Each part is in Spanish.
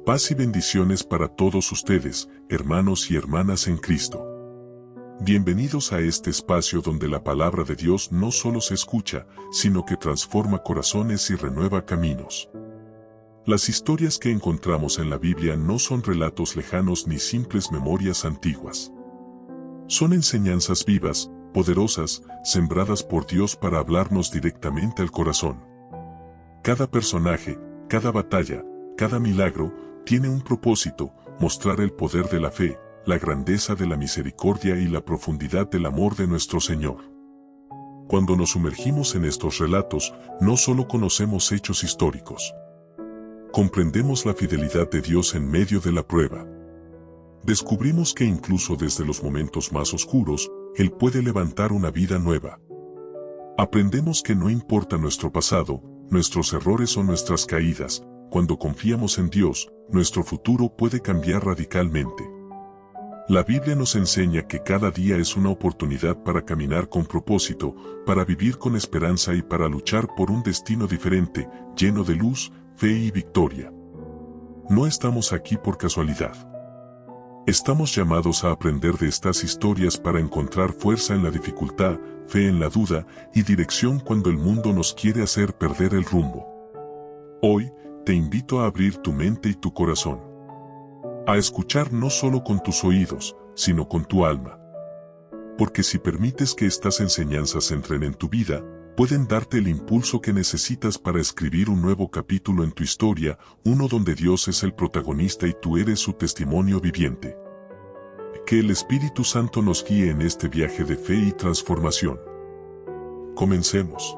Paz y bendiciones para todos ustedes, hermanos y hermanas en Cristo. Bienvenidos a este espacio donde la palabra de Dios no solo se escucha, sino que transforma corazones y renueva caminos. Las historias que encontramos en la Biblia no son relatos lejanos ni simples memorias antiguas. Son enseñanzas vivas, poderosas, sembradas por Dios para hablarnos directamente al corazón. Cada personaje, cada batalla, cada milagro, tiene un propósito: mostrar el poder de la fe, la grandeza de la misericordia y la profundidad del amor de nuestro Señor. Cuando nos sumergimos en estos relatos, no solo conocemos hechos históricos. Comprendemos la fidelidad de Dios en medio de la prueba. Descubrimos que incluso desde los momentos más oscuros, Él puede levantar una vida nueva. Aprendemos que no importa nuestro pasado, nuestros errores o nuestras caídas, cuando confiamos en Dios, nuestro futuro puede cambiar radicalmente. La Biblia nos enseña que cada día es una oportunidad para caminar con propósito, para vivir con esperanza y para luchar por un destino diferente, lleno de luz, fe y victoria. No estamos aquí por casualidad. Estamos llamados a aprender de estas historias para encontrar fuerza en la dificultad, fe en la duda y dirección cuando el mundo nos quiere hacer perder el rumbo. Hoy, te invito a abrir tu mente y tu corazón. A escuchar no solo con tus oídos, sino con tu alma. Porque si permites que estas enseñanzas entren en tu vida, pueden darte el impulso que necesitas para escribir un nuevo capítulo en tu historia, uno donde Dios es el protagonista y tú eres su testimonio viviente. Que el Espíritu Santo nos guíe en este viaje de fe y transformación. Comencemos.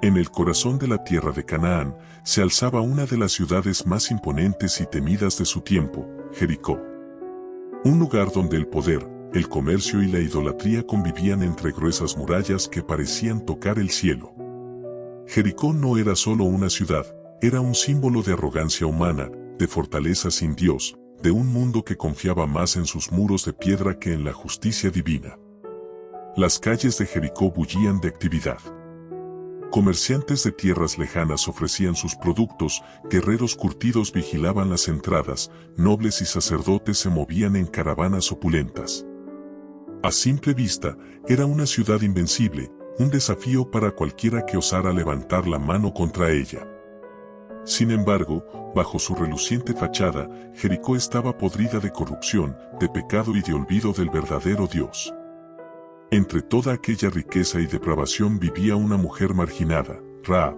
En el corazón de la tierra de Canaán, se alzaba una de las ciudades más imponentes y temidas de su tiempo, Jericó. Un lugar donde el poder, el comercio y la idolatría convivían entre gruesas murallas que parecían tocar el cielo. Jericó no era solo una ciudad, era un símbolo de arrogancia humana, de fortaleza sin Dios, de un mundo que confiaba más en sus muros de piedra que en la justicia divina. Las calles de Jericó bullían de actividad. Comerciantes de tierras lejanas ofrecían sus productos, guerreros curtidos vigilaban las entradas, nobles y sacerdotes se movían en caravanas opulentas. A simple vista, era una ciudad invencible, un desafío para cualquiera que osara levantar la mano contra ella. Sin embargo, bajo su reluciente fachada, Jericó estaba podrida de corrupción, de pecado y de olvido del verdadero Dios. Entre toda aquella riqueza y depravación vivía una mujer marginada, Rahab.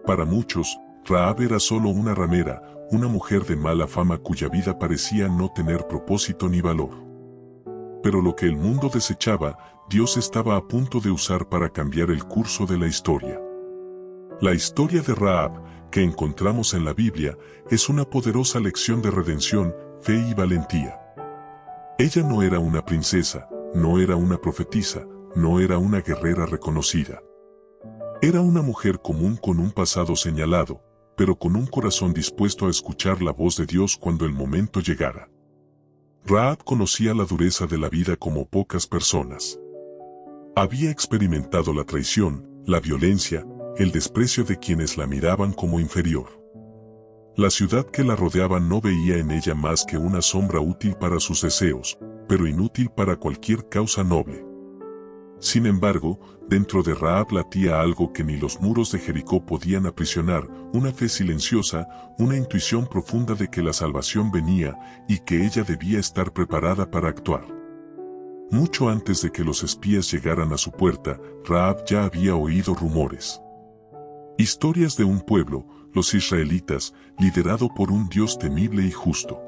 Para muchos, Rahab era solo una ramera, una mujer de mala fama cuya vida parecía no tener propósito ni valor. Pero lo que el mundo desechaba, Dios estaba a punto de usar para cambiar el curso de la historia. La historia de Rahab, que encontramos en la Biblia, es una poderosa lección de redención, fe y valentía. Ella no era una princesa, no era una profetisa, no era una guerrera reconocida. Era una mujer común con un pasado señalado, pero con un corazón dispuesto a escuchar la voz de Dios cuando el momento llegara. Rahab conocía la dureza de la vida como pocas personas. Había experimentado la traición, la violencia, el desprecio de quienes la miraban como inferior. La ciudad que la rodeaba no veía en ella más que una sombra útil para sus deseos, pero inútil para cualquier causa noble. Sin embargo, dentro de Rahab latía algo que ni los muros de Jericó podían aprisionar, una fe silenciosa, una intuición profunda de que la salvación venía y que ella debía estar preparada para actuar. Mucho antes de que los espías llegaran a su puerta, Rahab ya había oído rumores. Historias de un pueblo, los israelitas, liderado por un Dios temible y justo.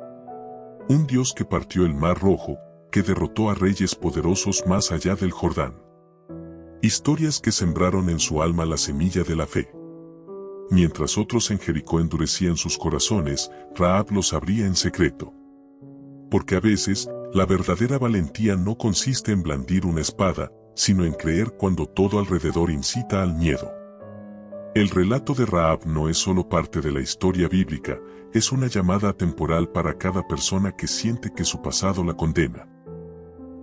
Un Dios que partió el Mar Rojo, que derrotó a reyes poderosos más allá del Jordán. Historias que sembraron en su alma la semilla de la fe. Mientras otros en Jericó endurecían sus corazones, Rahab los abría en secreto. Porque a veces, la verdadera valentía no consiste en blandir una espada, sino en creer cuando todo alrededor incita al miedo. El relato de Rahab no es solo parte de la historia bíblica, es una llamada atemporal para cada persona que siente que su pasado la condena.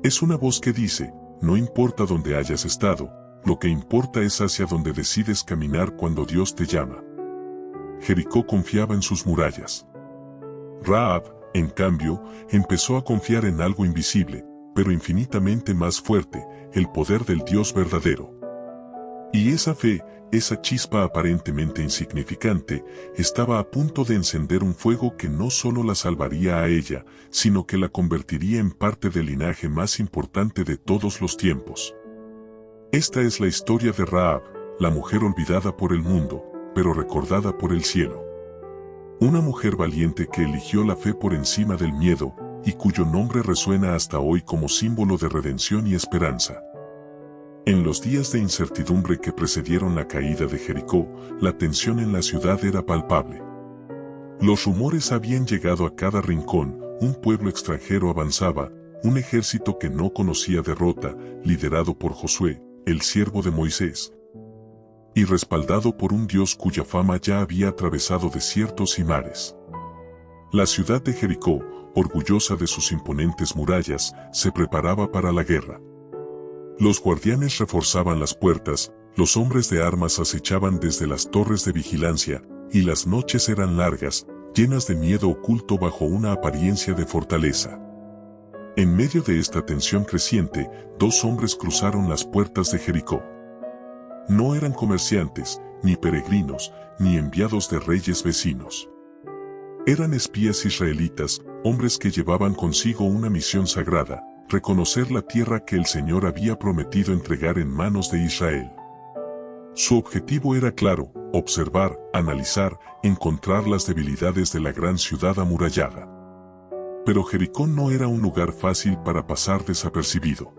Es una voz que dice, no importa dónde hayas estado, lo que importa es hacia donde decides caminar cuando Dios te llama. Jericó confiaba en sus murallas. Rahab, en cambio, empezó a confiar en algo invisible, pero infinitamente más fuerte, el poder del Dios verdadero. Y esa fe, esa chispa aparentemente insignificante, estaba a punto de encender un fuego que no solo la salvaría a ella, sino que la convertiría en parte del linaje más importante de todos los tiempos. Esta es la historia de Rahab, la mujer olvidada por el mundo, pero recordada por el cielo. Una mujer valiente que eligió la fe por encima del miedo, y cuyo nombre resuena hasta hoy como símbolo de redención y esperanza. En los días de incertidumbre que precedieron la caída de Jericó, la tensión en la ciudad era palpable. Los rumores habían llegado a cada rincón, un pueblo extranjero avanzaba, un ejército que no conocía derrota, liderado por Josué, el siervo de Moisés, y respaldado por un Dios cuya fama ya había atravesado desiertos y mares. La ciudad de Jericó, orgullosa de sus imponentes murallas, se preparaba para la guerra. Los guardianes reforzaban las puertas, los hombres de armas acechaban desde las torres de vigilancia, y las noches eran largas, llenas de miedo oculto bajo una apariencia de fortaleza. En medio de esta tensión creciente, dos hombres cruzaron las puertas de Jericó. No eran comerciantes, ni peregrinos, ni enviados de reyes vecinos. Eran espías israelitas, hombres que llevaban consigo una misión sagrada, reconocer la tierra que el Señor había prometido entregar en manos de Israel. Su objetivo era claro: observar, analizar, encontrar las debilidades de la gran ciudad amurallada. Pero Jericó no era un lugar fácil para pasar desapercibido.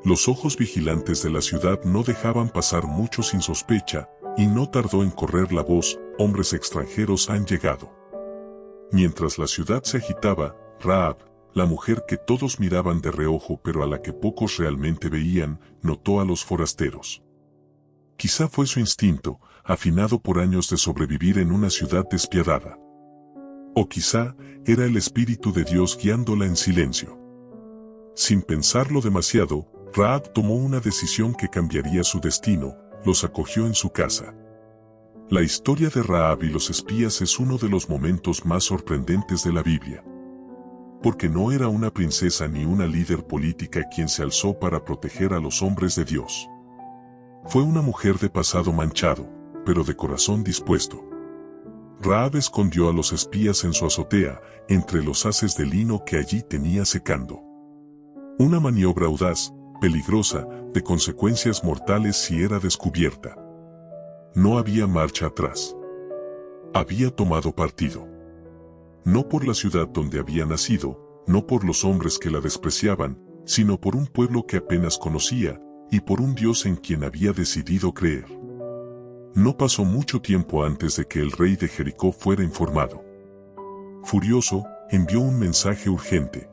Los ojos vigilantes de la ciudad no dejaban pasar mucho sin sospecha, y no tardó en correr la voz: hombres extranjeros han llegado. Mientras la ciudad se agitaba, Rahab, la mujer que todos miraban de reojo pero a la que pocos realmente veían, notó a los forasteros. Quizá fue su instinto, afinado por años de sobrevivir en una ciudad despiadada. O quizá era el Espíritu de Dios guiándola en silencio. Sin pensarlo demasiado, Rahab tomó una decisión que cambiaría su destino: los acogió en su casa. La historia de Rahab y los espías es uno de los momentos más sorprendentes de la Biblia. Porque no era una princesa ni una líder política quien se alzó para proteger a los hombres de Dios. Fue una mujer de pasado manchado, pero de corazón dispuesto. Rahab escondió a los espías en su azotea, entre los haces de lino que allí tenía secando. Una maniobra audaz, peligrosa, de consecuencias mortales si era descubierta. No había marcha atrás. Había tomado partido. No por la ciudad donde había nacido, no por los hombres que la despreciaban, sino por un pueblo que apenas conocía, y por un Dios en quien había decidido creer. No pasó mucho tiempo antes de que el rey de Jericó fuera informado. Furioso, envió un mensaje urgente: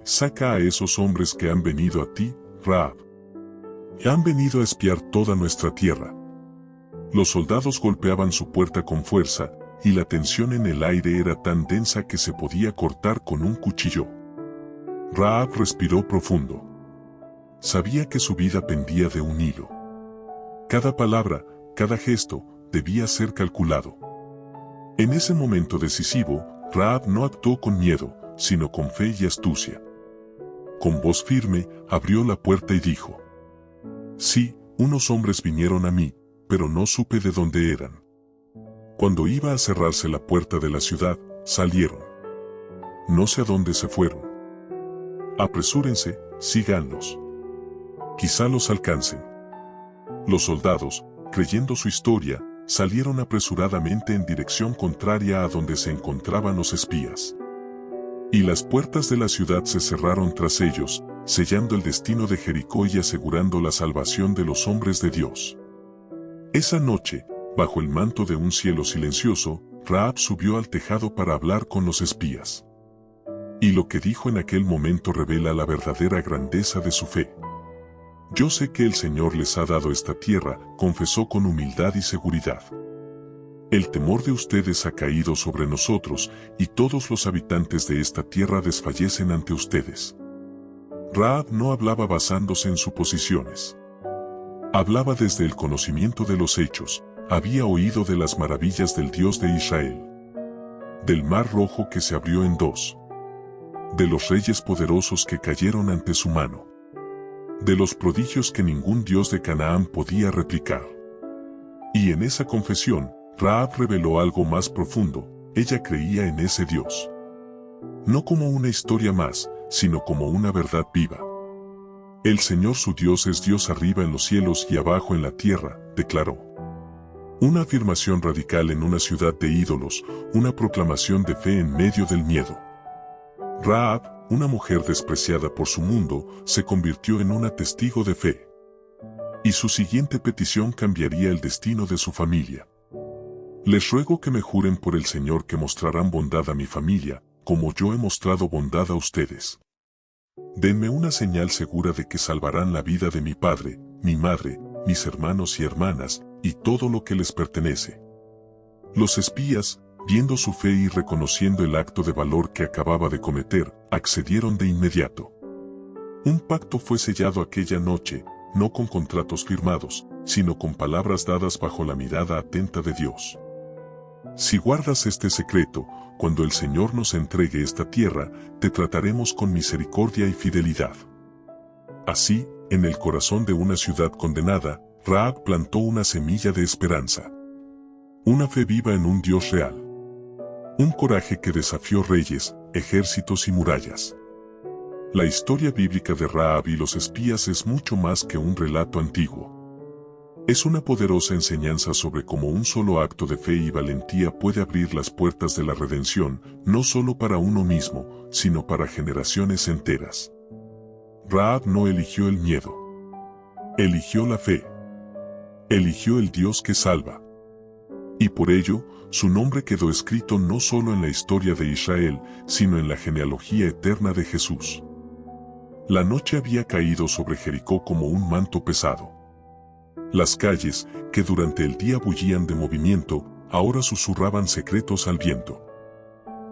saca a esos hombres que han venido a ti, Rahab. Han venido a espiar toda nuestra tierra. Los soldados golpeaban su puerta con fuerza, y la tensión en el aire era tan densa que se podía cortar con un cuchillo. Rahab respiró profundo. Sabía que su vida pendía de un hilo. Cada palabra, cada gesto, debía ser calculado. En ese momento decisivo, Rahab no actuó con miedo, sino con fe y astucia. Con voz firme, abrió la puerta y dijo: sí, unos hombres vinieron a mí, pero no supe de dónde eran. Cuando iba a cerrarse la puerta de la ciudad, salieron. No sé a dónde se fueron. Apresúrense, síganlos. Quizá los alcancen. Los soldados, creyendo su historia, salieron apresuradamente en dirección contraria a donde se encontraban los espías. Y las puertas de la ciudad se cerraron tras ellos, sellando el destino de Jericó y asegurando la salvación de los hombres de Dios. Esa noche, bajo el manto de un cielo silencioso, Rahab subió al tejado para hablar con los espías. Y lo que dijo en aquel momento revela la verdadera grandeza de su fe. Yo sé que el Señor les ha dado esta tierra, confesó con humildad y seguridad. El temor de ustedes ha caído sobre nosotros, y todos los habitantes de esta tierra desfallecen ante ustedes. Rahab no hablaba basándose en suposiciones. Hablaba desde el conocimiento de los hechos, había oído de las maravillas del Dios de Israel, del mar rojo que se abrió en dos, de los reyes poderosos que cayeron ante su mano, de los prodigios que ningún Dios de Canaán podía replicar. Y en esa confesión, Rahab reveló algo más profundo: ella creía en ese Dios. No como una historia más, sino como una verdad viva. El Señor su Dios es Dios arriba en los cielos y abajo en la tierra, declaró. Una afirmación radical en una ciudad de ídolos, una proclamación de fe en medio del miedo. Rahab, una mujer despreciada por su mundo, se convirtió en una testigo de fe. Y su siguiente petición cambiaría el destino de su familia. Les ruego que me juren por el Señor que mostrarán bondad a mi familia, como yo he mostrado bondad a ustedes. Denme una señal segura de que salvarán la vida de mi padre, mi madre, mis hermanos y hermanas, y todo lo que les pertenece. Los espías, viendo su fe y reconociendo el acto de valor que acababa de cometer, accedieron de inmediato. Un pacto fue sellado aquella noche, no con contratos firmados, sino con palabras dadas bajo la mirada atenta de Dios. Si guardas este secreto, cuando el Señor nos entregue esta tierra, te trataremos con misericordia y fidelidad. Así, en el corazón de una ciudad condenada, Rahab plantó una semilla de esperanza. Una fe viva en un Dios real. Un coraje que desafió reyes, ejércitos y murallas. La historia bíblica de Rahab y los espías es mucho más que un relato antiguo. Es una poderosa enseñanza sobre cómo un solo acto de fe y valentía puede abrir las puertas de la redención, no solo para uno mismo, sino para generaciones enteras. Rahab no eligió el miedo. Eligió la fe. Eligió el Dios que salva. Y por ello, su nombre quedó escrito no solo en la historia de Israel, sino en la genealogía eterna de Jesús. La noche había caído sobre Jericó como un manto pesado. Las calles, que durante el día bullían de movimiento, ahora susurraban secretos al viento.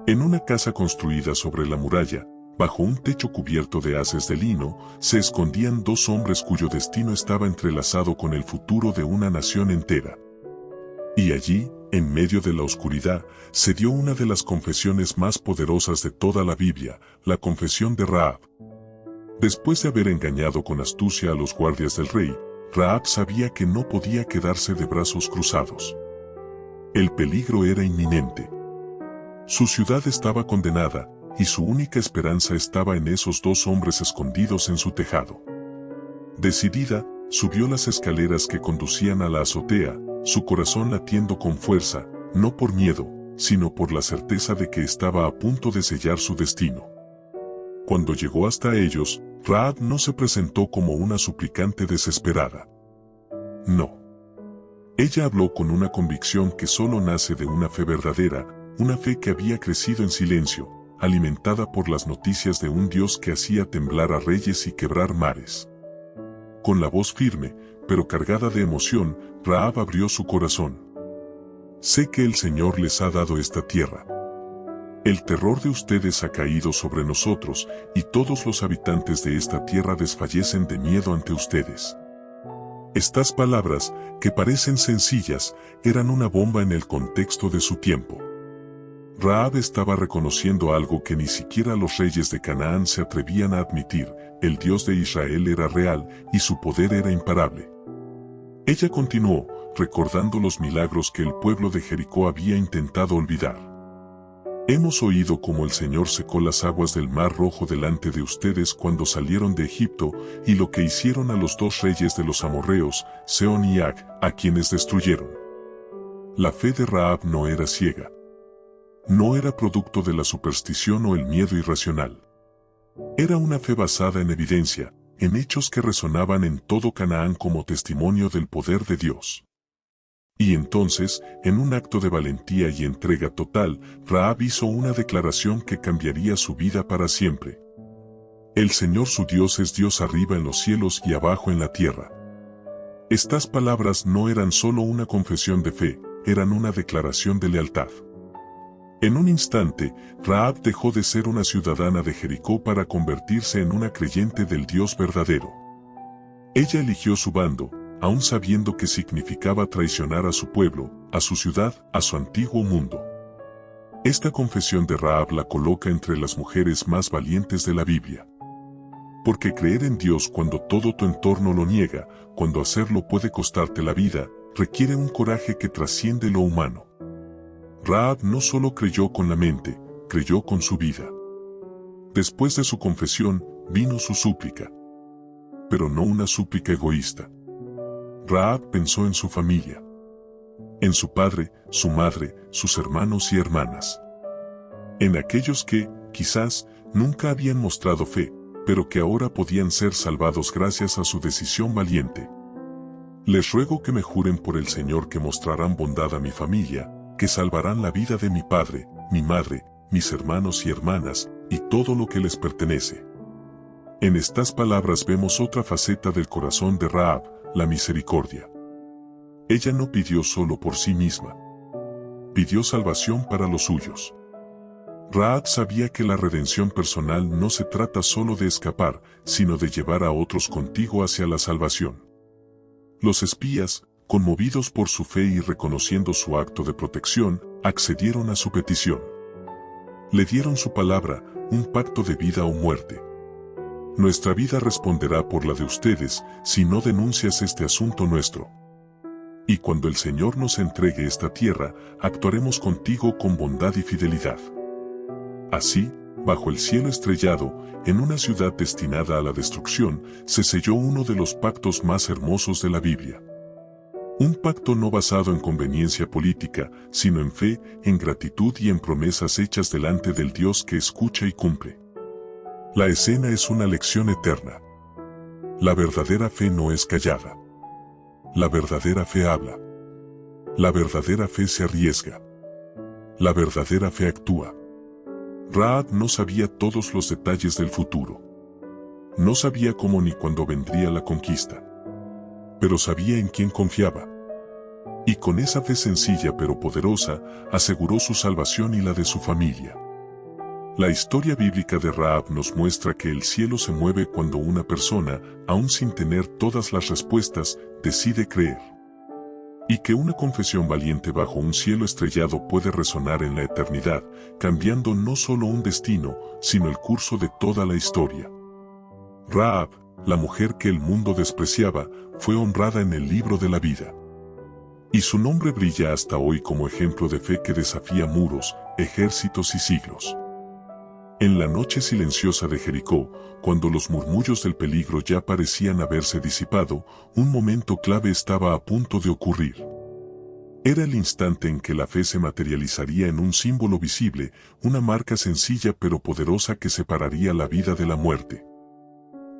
En una casa construida sobre la muralla, bajo un techo cubierto de haces de lino, se escondían dos hombres cuyo destino estaba entrelazado con el futuro de una nación entera. Y allí, en medio de la oscuridad, se dio una de las confesiones más poderosas de toda la Biblia, la confesión de Rahab. Después de haber engañado con astucia a los guardias del rey, Rahab sabía que no podía quedarse de brazos cruzados. El peligro era inminente. Su ciudad estaba condenada, y su única esperanza estaba en esos dos hombres escondidos en su tejado. Decidida, subió las escaleras que conducían a la azotea, su corazón latiendo con fuerza, no por miedo, sino por la certeza de que estaba a punto de sellar su destino. Cuando llegó hasta ellos, Rahab no se presentó como una suplicante desesperada. No. Ella habló con una convicción que solo nace de una fe verdadera, una fe que había crecido en silencio, alimentada por las noticias de un Dios que hacía temblar a reyes y quebrar mares. Con la voz firme, pero cargada de emoción, Rahab abrió su corazón. Sé que el Señor les ha dado esta tierra. El terror de ustedes ha caído sobre nosotros, y todos los habitantes de esta tierra desfallecen de miedo ante ustedes. Estas palabras, que parecen sencillas, eran una bomba en el contexto de su tiempo. Rahab estaba reconociendo algo que ni siquiera los reyes de Canaán se atrevían a admitir: el Dios de Israel era real, y su poder era imparable. Ella continuó, recordando los milagros que el pueblo de Jericó había intentado olvidar. Hemos oído cómo el Señor secó las aguas del Mar Rojo delante de ustedes cuando salieron de Egipto, y lo que hicieron a los dos reyes de los amorreos, Sehón y Og, a quienes destruyeron. La fe de Rahab no era ciega. No era producto de la superstición o el miedo irracional. Era una fe basada en evidencia, en hechos que resonaban en todo Canaán como testimonio del poder de Dios. Y entonces, en un acto de valentía y entrega total, Rahab hizo una declaración que cambiaría su vida para siempre. El Señor su Dios es Dios arriba en los cielos y abajo en la tierra. Estas palabras no eran solo una confesión de fe, eran una declaración de lealtad. En un instante, Rahab dejó de ser una ciudadana de Jericó para convertirse en una creyente del Dios verdadero. Ella eligió su bando, aun sabiendo que significaba traicionar a su pueblo, a su ciudad, a su antiguo mundo. Esta confesión de Rahab la coloca entre las mujeres más valientes de la Biblia. Porque creer en Dios cuando todo tu entorno lo niega, cuando hacerlo puede costarte la vida, requiere un coraje que trasciende lo humano. Rahab no solo creyó con la mente, creyó con su vida. Después de su confesión, vino su súplica. Pero no una súplica egoísta. Rahab pensó en su familia. En su padre, su madre, sus hermanos y hermanas. En aquellos que, quizás, nunca habían mostrado fe, pero que ahora podían ser salvados gracias a su decisión valiente. Les ruego que me juren por el Señor que mostrarán bondad a mi familia, que salvarán la vida de mi padre, mi madre, mis hermanos y hermanas, y todo lo que les pertenece. En estas palabras vemos otra faceta del corazón de Rahab, la misericordia. Ella no pidió solo por sí misma. Pidió salvación para los suyos. Rahab sabía que la redención personal no se trata solo de escapar, sino de llevar a otros contigo hacia la salvación. Los espías, conmovidos por su fe y reconociendo su acto de protección, accedieron a su petición. Le dieron su palabra, un pacto de vida o muerte. Nuestra vida responderá por la de ustedes, si no denuncias este asunto nuestro. Y cuando el Señor nos entregue esta tierra, actuaremos contigo con bondad y fidelidad. Así, bajo el cielo estrellado, en una ciudad destinada a la destrucción, se selló uno de los pactos más hermosos de la Biblia. Un pacto no basado en conveniencia política, sino en fe, en gratitud y en promesas hechas delante del Dios que escucha y cumple. La escena es una lección eterna. La verdadera fe no es callada. La verdadera fe habla. La verdadera fe se arriesga. La verdadera fe actúa. Rahab no sabía todos los detalles del futuro. No sabía cómo ni cuándo vendría la conquista. Pero sabía en quién confiaba. Y con esa fe sencilla pero poderosa, aseguró su salvación y la de su familia. La historia bíblica de Rahab nos muestra que el cielo se mueve cuando una persona, aun sin tener todas las respuestas, decide creer. Y que una confesión valiente bajo un cielo estrellado puede resonar en la eternidad, cambiando no solo un destino, sino el curso de toda la historia. Rahab, la mujer que el mundo despreciaba, fue honrada en el libro de la vida. Y su nombre brilla hasta hoy como ejemplo de fe que desafía muros, ejércitos y siglos. En la noche silenciosa de Jericó, cuando los murmullos del peligro ya parecían haberse disipado, un momento clave estaba a punto de ocurrir. Era el instante en que la fe se materializaría en un símbolo visible, una marca sencilla pero poderosa que separaría la vida de la muerte.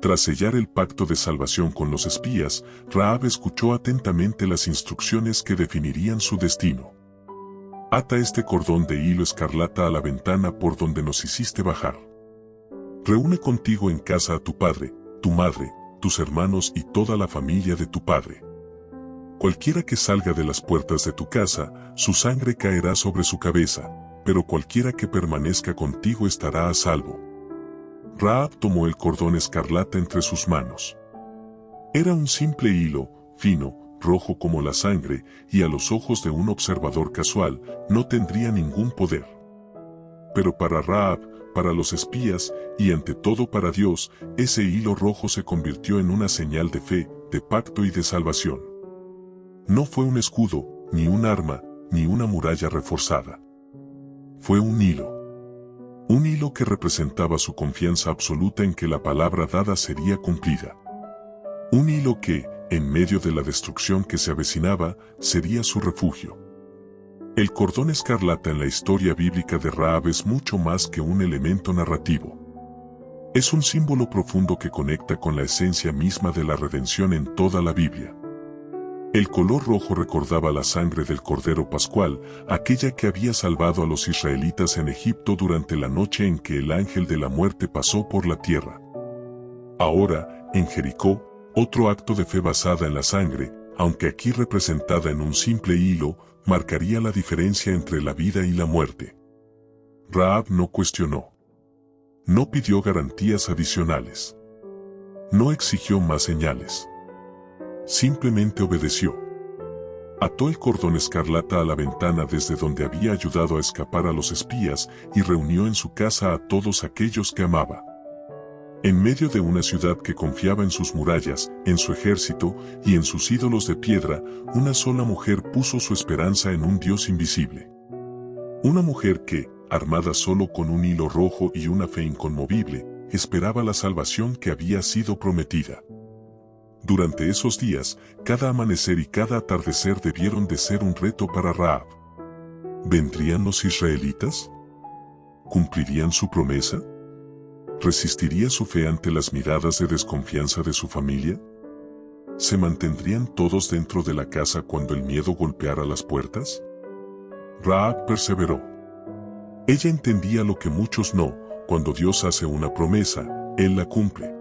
Tras sellar el pacto de salvación con los espías, Rahab escuchó atentamente las instrucciones que definirían su destino. Ata este cordón de hilo escarlata a la ventana por donde nos hiciste bajar. Reúne contigo en casa a tu padre, tu madre, tus hermanos y toda la familia de tu padre. Cualquiera que salga de las puertas de tu casa, su sangre caerá sobre su cabeza, pero cualquiera que permanezca contigo estará a salvo. Rahab tomó el cordón escarlata entre sus manos. Era un simple hilo, fino, rojo como la sangre, y a los ojos de un observador casual, no tendría ningún poder. Pero para Rahab, para los espías, y ante todo para Dios, ese hilo rojo se convirtió en una señal de fe, de pacto y de salvación. No fue un escudo, ni un arma, ni una muralla reforzada. Fue un hilo. Un hilo que representaba su confianza absoluta en que la palabra dada sería cumplida. Un hilo que, en medio de la destrucción que se avecinaba, sería su refugio. El cordón escarlata en la historia bíblica de Rahab es mucho más que un elemento narrativo. Es un símbolo profundo que conecta con la esencia misma de la redención en toda la Biblia. El color rojo recordaba la sangre del Cordero Pascual, aquella que había salvado a los israelitas en Egipto durante la noche en que el ángel de la muerte pasó por la tierra. Ahora, en Jericó, otro acto de fe basada en la sangre, aunque aquí representada en un simple hilo, marcaría la diferencia entre la vida y la muerte. Rahab no cuestionó. No pidió garantías adicionales. No exigió más señales. simplemente obedeció. Ató el cordón escarlata a la ventana desde donde había ayudado a escapar a los espías y reunió en su casa a todos aquellos que amaba. En medio de una ciudad que confiaba en sus murallas, en su ejército y en sus ídolos de piedra, una sola mujer puso su esperanza en un Dios invisible. Una mujer que, armada solo con un hilo rojo y una fe inconmovible, esperaba la salvación que había sido prometida. Durante esos días, cada amanecer y cada atardecer debieron de ser un reto para Rahab. ¿Vendrían los israelitas? ¿Cumplirían su promesa? ¿Resistiría su fe ante las miradas de desconfianza de su familia? ¿Se mantendrían todos dentro de la casa cuando el miedo golpeara las puertas? Rahab perseveró. Ella entendía lo que muchos no: cuando Dios hace una promesa, Él la cumple.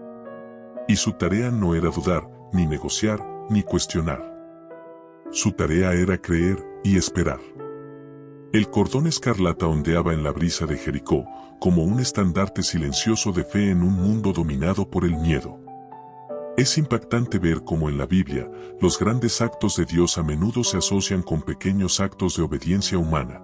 Y su tarea no era dudar, ni negociar, ni cuestionar. Su tarea era creer y esperar. El cordón escarlata ondeaba en la brisa de Jericó, como un estandarte silencioso de fe en un mundo dominado por el miedo. Es impactante ver cómo en la Biblia, los grandes actos de Dios a menudo se asocian con pequeños actos de obediencia humana.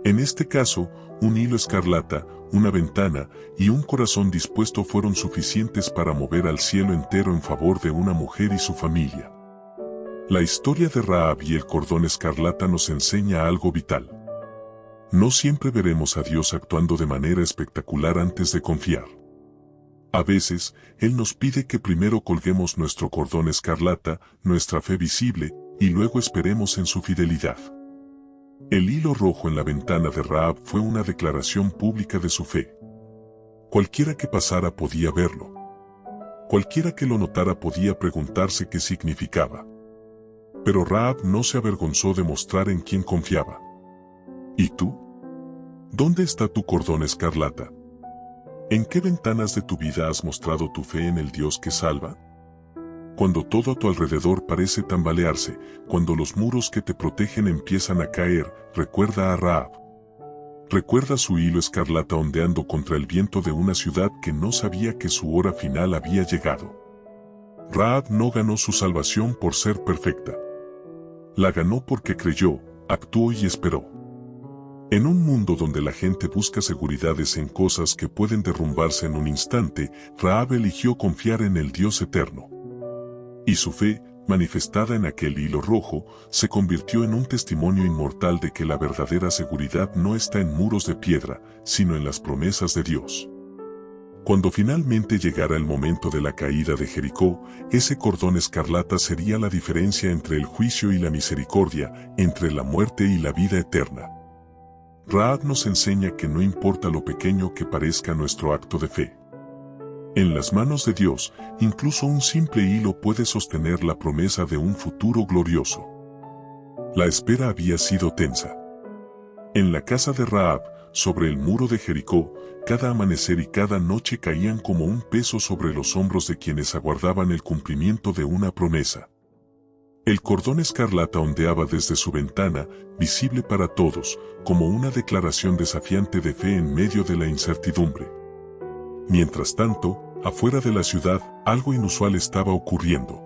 En este caso, un hilo escarlata, una ventana y un corazón dispuesto fueron suficientes para mover al cielo entero en favor de una mujer y su familia. La historia de Rahab y el cordón escarlata nos enseña algo vital. No siempre veremos a Dios actuando de manera espectacular antes de confiar. A veces, Él nos pide que primero colguemos nuestro cordón escarlata, nuestra fe visible, y luego esperemos en su fidelidad. El hilo rojo en la ventana de Rahab fue una declaración pública de su fe. Cualquiera que pasara podía verlo. Cualquiera que lo notara podía preguntarse qué significaba. Pero Rahab no se avergonzó de mostrar en quién confiaba. ¿Y tú? ¿Dónde está tu cordón escarlata? ¿En qué ventanas de tu vida has mostrado tu fe en el Dios que salva? Cuando todo a tu alrededor parece tambalearse, cuando los muros que te protegen empiezan a caer, recuerda a Rahab. Recuerda su hilo escarlata ondeando contra el viento de una ciudad que no sabía que su hora final había llegado. Rahab no ganó su salvación por ser perfecta. La ganó porque creyó, actuó y esperó. En un mundo donde la gente busca seguridades en cosas que pueden derrumbarse en un instante, Rahab eligió confiar en el Dios eterno. Y su fe, manifestada en aquel hilo rojo, se convirtió en un testimonio inmortal de que la verdadera seguridad no está en muros de piedra, sino en las promesas de Dios. Cuando finalmente llegara el momento de la caída de Jericó, ese cordón escarlata sería la diferencia entre el juicio y la misericordia, entre la muerte y la vida eterna. Rahab nos enseña que no importa lo pequeño que parezca nuestro acto de fe. En las manos de Dios, incluso un simple hilo puede sostener la promesa de un futuro glorioso. La espera había sido tensa. En la casa de Rahab, sobre el muro de Jericó, cada amanecer y cada noche caían como un peso sobre los hombros de quienes aguardaban el cumplimiento de una promesa. El cordón escarlata ondeaba desde su ventana, visible para todos, como una declaración desafiante de fe en medio de la incertidumbre. Mientras tanto, afuera de la ciudad, algo inusual estaba ocurriendo.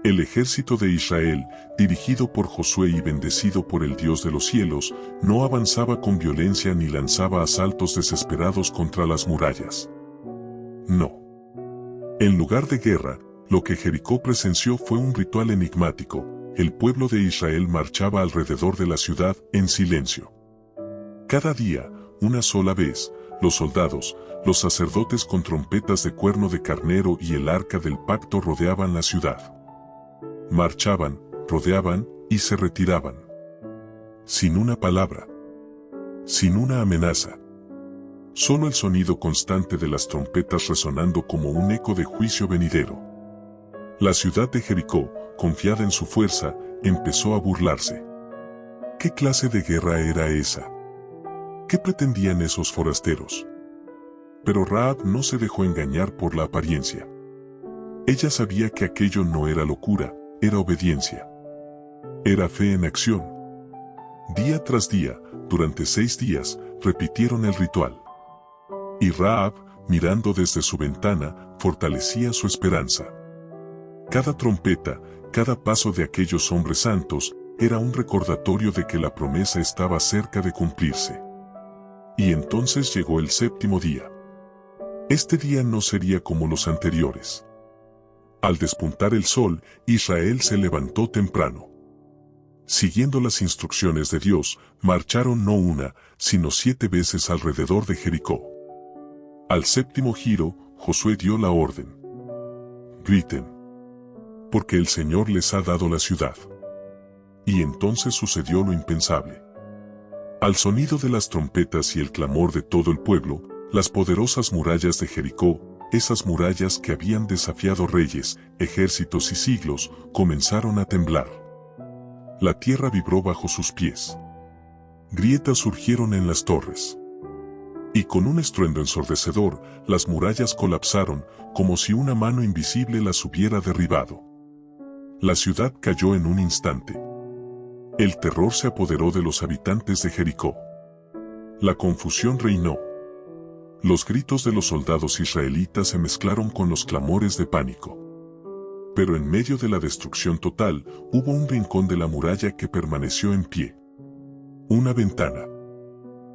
El ejército de Israel, dirigido por Josué y bendecido por el Dios de los cielos, no avanzaba con violencia ni lanzaba asaltos desesperados contra las murallas. No. En lugar de guerra, lo que Jericó presenció fue un ritual enigmático. El pueblo de Israel marchaba alrededor de la ciudad en silencio. Cada día, una sola vez, los soldados, los sacerdotes con trompetas de cuerno de carnero y el arca del pacto rodeaban la ciudad. Marchaban, rodeaban y se retiraban. Sin una palabra. Sin una amenaza. Solo el sonido constante de las trompetas resonando como un eco de juicio venidero. La ciudad de Jericó, confiada en su fuerza, empezó a burlarse. ¿Qué clase de guerra era esa? ¿Qué pretendían esos forasteros? Pero Rahab no se dejó engañar por la apariencia. Ella sabía que aquello no era locura, era obediencia. Era fe en acción. Día tras día, durante 6 días, repitieron el ritual. Y Rahab, mirando desde su ventana, fortalecía su esperanza. Cada trompeta, cada paso de aquellos hombres santos, era un recordatorio de que la promesa estaba cerca de cumplirse. Y entonces llegó el séptimo día. Este día no sería como los anteriores. Al despuntar el sol, Israel se levantó temprano. Siguiendo las instrucciones de Dios, marcharon no una, sino 7 veces alrededor de Jericó. Al séptimo giro, Josué dio la orden: griten, porque el Señor les ha dado la ciudad. Y entonces sucedió lo impensable. Al sonido de las trompetas y el clamor de todo el pueblo, las poderosas murallas de Jericó, esas murallas que habían desafiado reyes, ejércitos y siglos, comenzaron a temblar. La tierra vibró bajo sus pies. Grietas surgieron en las torres. Y con un estruendo ensordecedor, las murallas colapsaron, como si una mano invisible las hubiera derribado. La ciudad cayó en un instante. El terror se apoderó de los habitantes de Jericó. La confusión reinó. Los gritos de los soldados israelitas se mezclaron con los clamores de pánico. Pero en medio de la destrucción total, hubo un rincón de la muralla que permaneció en pie. Una ventana.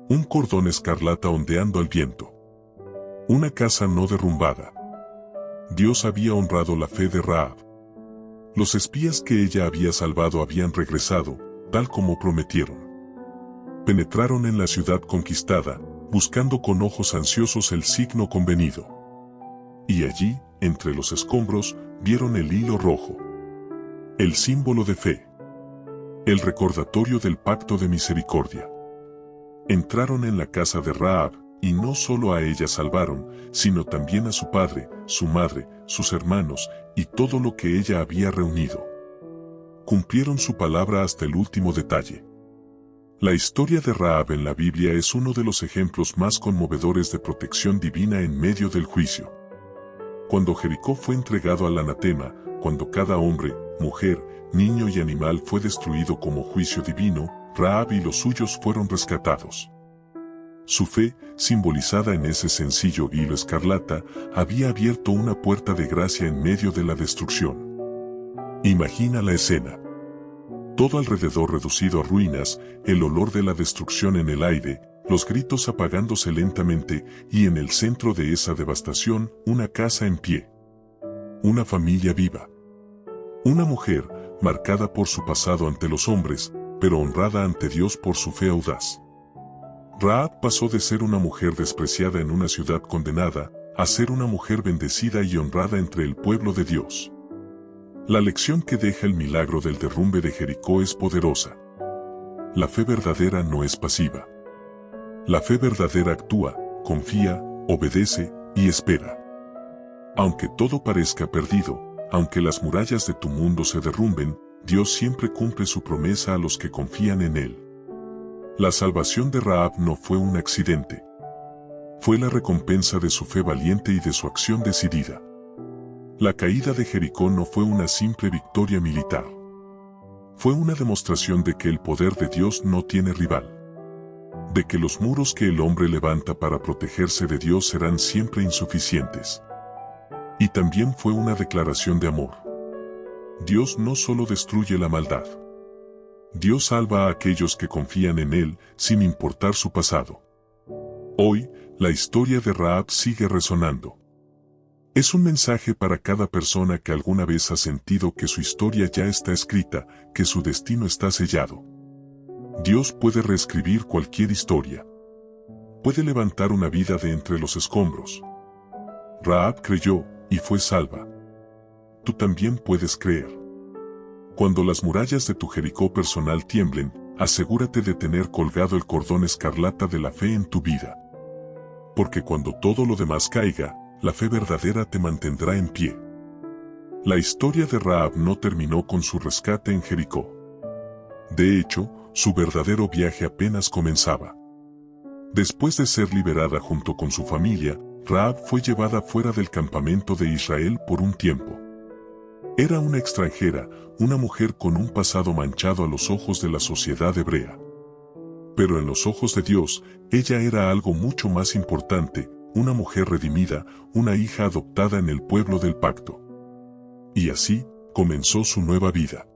Un cordón escarlata ondeando al viento. Una casa no derrumbada. Dios había honrado la fe de Rahab. Los espías que ella había salvado habían regresado, tal como prometieron. Penetraron en la ciudad conquistada, buscando con ojos ansiosos el signo convenido. Y allí, entre los escombros, vieron el hilo rojo. El símbolo de fe. El recordatorio del pacto de misericordia. Entraron en la casa de Rahab, y no solo a ella salvaron, sino también a su padre, su madre, sus hermanos, y todo lo que ella había reunido. Cumplieron su palabra hasta el último detalle. La historia de Rahab en la Biblia es uno de los ejemplos más conmovedores de protección divina en medio del juicio. Cuando Jericó fue entregado al anatema, cuando cada hombre, mujer, niño y animal fue destruido como juicio divino, Rahab y los suyos fueron rescatados. Su fe, simbolizada en ese sencillo hilo escarlata, había abierto una puerta de gracia en medio de la destrucción. Imagina la escena. Todo alrededor reducido a ruinas, el olor de la destrucción en el aire, los gritos apagándose lentamente, y en el centro de esa devastación, una casa en pie. Una familia viva. Una mujer, marcada por su pasado ante los hombres, pero honrada ante Dios por su fe audaz. Rahab pasó de ser una mujer despreciada en una ciudad condenada, a ser una mujer bendecida y honrada entre el pueblo de Dios. La lección que deja el milagro del derrumbe de Jericó es poderosa. La fe verdadera no es pasiva. La fe verdadera actúa, confía, obedece y espera. Aunque todo parezca perdido, aunque las murallas de tu mundo se derrumben, Dios siempre cumple su promesa a los que confían en Él. La salvación de Rahab no fue un accidente. Fue la recompensa de su fe valiente y de su acción decidida. La caída de Jericó no fue una simple victoria militar. Fue una demostración de que el poder de Dios no tiene rival. De que los muros que el hombre levanta para protegerse de Dios serán siempre insuficientes. Y también fue una declaración de amor. Dios no solo destruye la maldad. Dios salva a aquellos que confían en Él, sin importar su pasado. Hoy, la historia de Rahab sigue resonando. Es un mensaje para cada persona que alguna vez ha sentido que su historia ya está escrita, que su destino está sellado. Dios puede reescribir cualquier historia. Puede levantar una vida de entre los escombros. Rahab creyó, y fue salva. Tú también puedes creer. Cuando las murallas de tu Jericó personal tiemblen, asegúrate de tener colgado el cordón escarlata de la fe en tu vida. Porque cuando todo lo demás caiga, la fe verdadera te mantendrá en pie. La historia de Rahab no terminó con su rescate en Jericó. De hecho, su verdadero viaje apenas comenzaba. Después de ser liberada junto con su familia, Rahab fue llevada fuera del campamento de Israel por un tiempo. Era una extranjera, una mujer con un pasado manchado a los ojos de la sociedad hebrea. Pero en los ojos de Dios, ella era algo mucho más importante, una mujer redimida, una hija adoptada en el pueblo del pacto. Y así, comenzó su nueva vida.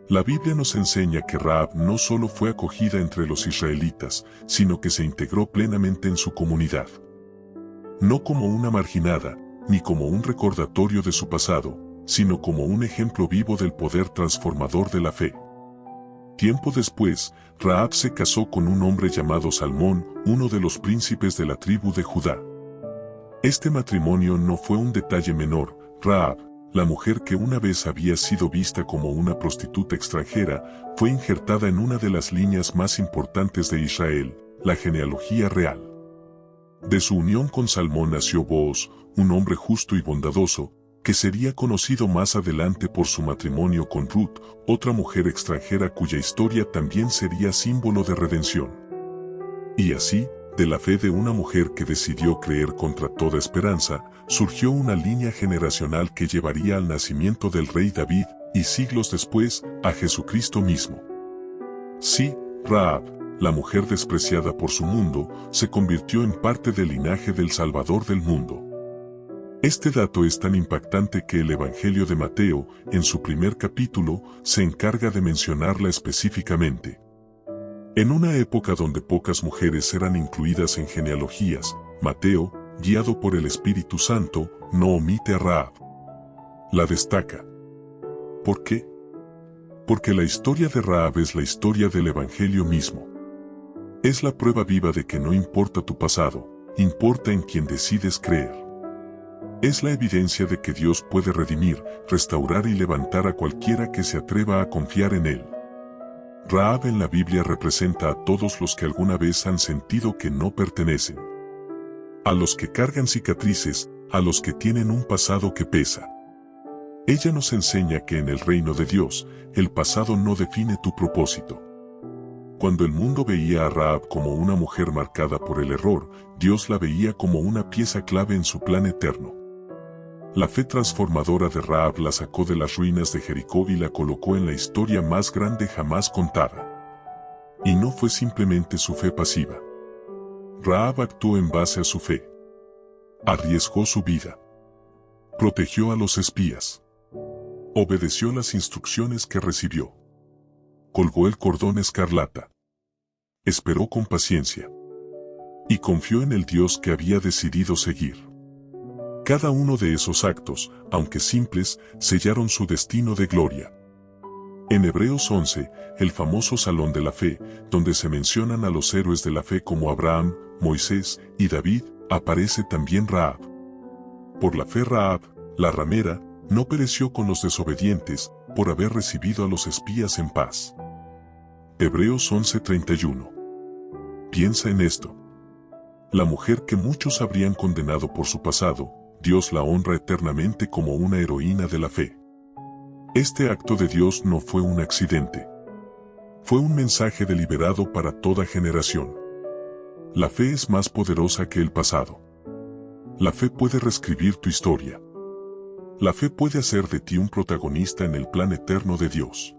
La Biblia nos enseña que Rahab no solo fue acogida entre los israelitas, sino que se integró plenamente en su comunidad. No como una marginada, ni como un recordatorio de su pasado, sino como un ejemplo vivo del poder transformador de la fe. Tiempo después, Rahab se casó con un hombre llamado Salmón, uno de los príncipes de la tribu de Judá. Este matrimonio no fue un detalle menor. Rahab, la mujer que una vez había sido vista como una prostituta extranjera, fue injertada en una de las líneas más importantes de Israel, la genealogía real. De su unión con Salmón nació Booz, un hombre justo y bondadoso, que sería conocido más adelante por su matrimonio con Ruth, otra mujer extranjera cuya historia también sería símbolo de redención. Y así, de la fe de una mujer que decidió creer contra toda esperanza, surgió una línea generacional que llevaría al nacimiento del rey David, y siglos después, a Jesucristo mismo. Sí, Rahab, la mujer despreciada por su mundo, se convirtió en parte del linaje del Salvador del mundo. Este dato es tan impactante que el Evangelio de Mateo, en su primer capítulo, se encarga de mencionarla específicamente. En una época donde pocas mujeres eran incluidas en genealogías, Mateo, guiado por el Espíritu Santo, no omite a Rahab. La destaca. ¿Por qué? Porque la historia de Rahab es la historia del Evangelio mismo. Es la prueba viva de que no importa tu pasado, importa en quien decides creer. Es la evidencia de que Dios puede redimir, restaurar y levantar a cualquiera que se atreva a confiar en Él. Rahab en la Biblia representa a todos los que alguna vez han sentido que no pertenecen. A los que cargan cicatrices, a los que tienen un pasado que pesa. Ella nos enseña que en el reino de Dios, el pasado no define tu propósito. Cuando el mundo veía a Rahab como una mujer marcada por el error, Dios la veía como una pieza clave en su plan eterno. La fe transformadora de Rahab la sacó de las ruinas de Jericó y la colocó en la historia más grande jamás contada. Y no fue simplemente su fe pasiva. Rahab actuó en base a su fe. Arriesgó su vida. Protegió a los espías. Obedeció las instrucciones que recibió. Colgó el cordón escarlata. Esperó con paciencia. Y confió en el Dios que había decidido seguir. Cada uno de esos actos, aunque simples, sellaron su destino de gloria. En Hebreos 11, el famoso Salón de la Fe, donde se mencionan a los héroes de la fe como Abraham, Moisés y David, aparece también Rahab. Por la fe Rahab, la ramera, no pereció con los desobedientes, por haber recibido a los espías en paz. Hebreos 11:31. Piensa en esto. La mujer que muchos habrían condenado por su pasado, Dios la honra eternamente como una heroína de la fe. Este acto de Dios no fue un accidente. Fue un mensaje deliberado para toda generación. La fe es más poderosa que el pasado. La fe puede reescribir tu historia. La fe puede hacer de ti un protagonista en el plan eterno de Dios.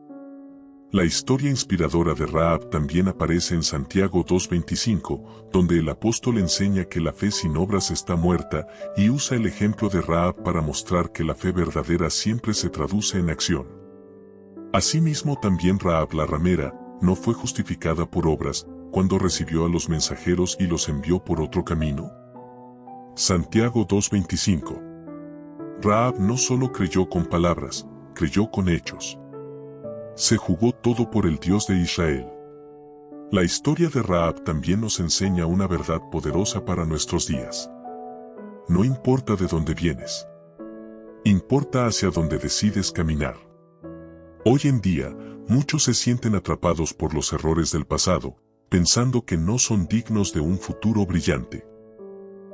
La historia inspiradora de Rahab también aparece en Santiago 2:25, donde el apóstol enseña que la fe sin obras está muerta, y usa el ejemplo de Rahab para mostrar que la fe verdadera siempre se traduce en acción. Asimismo también Rahab la ramera, no fue justificada por obras, cuando recibió a los mensajeros y los envió por otro camino. Santiago 2:25. Rahab no solo creyó con palabras, creyó con hechos. Se jugó todo por el Dios de Israel. La historia de Rahab también nos enseña una verdad poderosa para nuestros días. No importa de dónde vienes. Importa hacia dónde decides caminar. Hoy en día, muchos se sienten atrapados por los errores del pasado, pensando que no son dignos de un futuro brillante.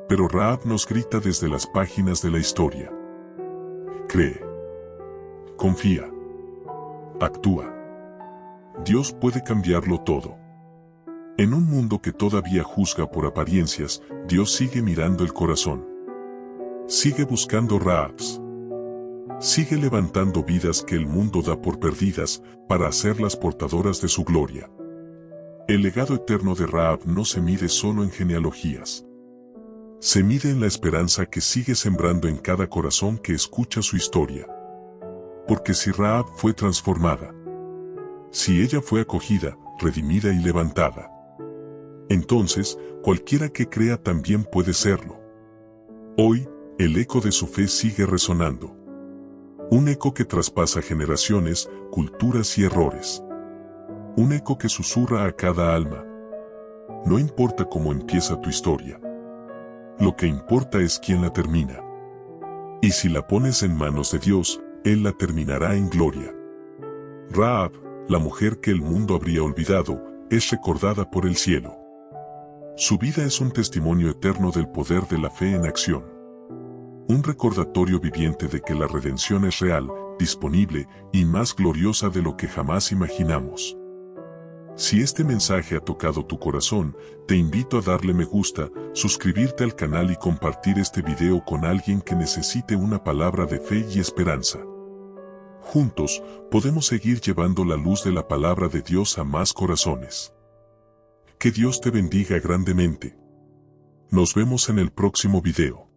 Pero Rahab nos grita desde las páginas de la historia. Cree. Confía. Actúa. Dios puede cambiarlo todo. En un mundo que todavía juzga por apariencias, Dios sigue mirando el corazón. Sigue buscando Rahabs. Sigue levantando vidas que el mundo da por perdidas, para hacerlas portadoras de su gloria. El legado eterno de Rahab no se mide solo en genealogías. Se mide en la esperanza que sigue sembrando en cada corazón que escucha su historia. Porque si Rahab fue transformada, si ella fue acogida, redimida y levantada, entonces cualquiera que crea también puede serlo. Hoy, el eco de su fe sigue resonando. Un eco que traspasa generaciones, culturas y errores. Un eco que susurra a cada alma. No importa cómo empieza tu historia. Lo que importa es quién la termina. Y si la pones en manos de Dios, Él la terminará en gloria. Rahab, la mujer que el mundo habría olvidado, es recordada por el cielo. Su vida es un testimonio eterno del poder de la fe en acción. Un recordatorio viviente de que la redención es real, disponible y más gloriosa de lo que jamás imaginamos. Si este mensaje ha tocado tu corazón, te invito a darle me gusta, suscribirte al canal y compartir este video con alguien que necesite una palabra de fe y esperanza. Juntos, podemos seguir llevando la luz de la palabra de Dios a más corazones. Que Dios te bendiga grandemente. Nos vemos en el próximo video.